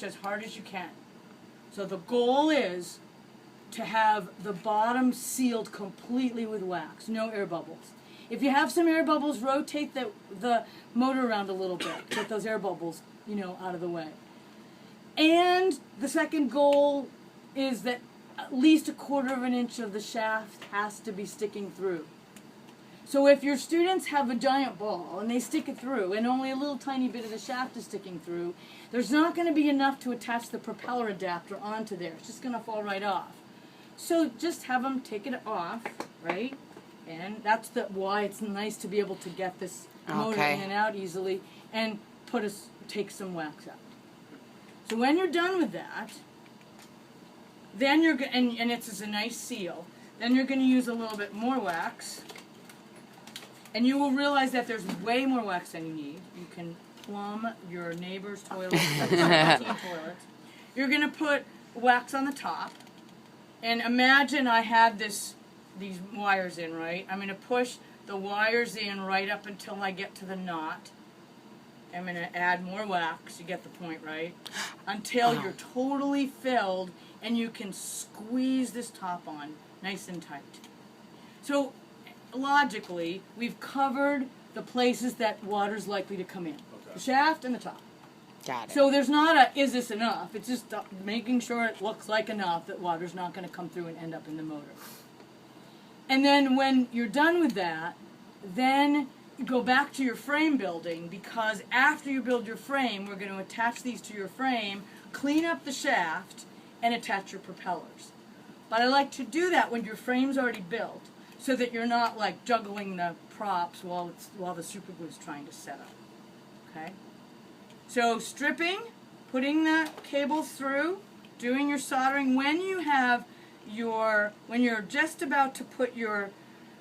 push as hard as you can. So the goal is to have the bottom sealed completely with wax, no air bubbles. If you have some air bubbles, rotate the motor around a little bit, get those air bubbles, out of the way. And the second goal is that at least 1/4 of an inch of the shaft has to be sticking through. So if your students have a giant ball and they stick it through and only a little tiny bit of the shaft is sticking through, there's not going to be enough to attach the propeller adapter onto there. It's just going to fall right off. So just have them take it off, right? And that's why it's nice to be able to get this motor in and out easily and take some wax out. So when you're done with that, then and it's a nice seal, then you're going to use a little bit more wax. And you will realize that there's way more wax than you need. You can plumb your neighbor's toilet, toilet. You're going to put wax on the top. And imagine I had these wires in, right? I'm going to push the wires in right up until I get to the knot. I'm going to add more wax, you get the point, right? Until you're totally filled and you can squeeze this top on nice and tight. So logically, we've covered the places that water's likely to come in. Okay. The shaft and the top. Got it. So there's not is this enough? It's just making sure it looks like enough that water's not going to come through and end up in the motor. And then when you're done with that, then you go back to your frame building, because after you build your frame, we're going to attach these to your frame, clean up the shaft, and attach your propellers. But I like to do that when your frame's already built, so that you're not like juggling the props while the super glue's trying to set up. Okay? So stripping, putting the cables through, doing your soldering. When you're just about to put your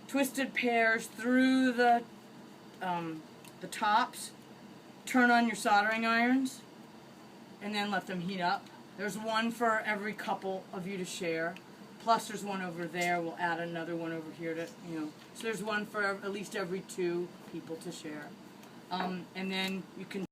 twisted pairs through the tops, turn on your soldering irons and then let them heat up. There's one for every couple of you to share. Plus there's one over there. We'll add another one over here to, so there's one for at least every 2 people to share. And then you can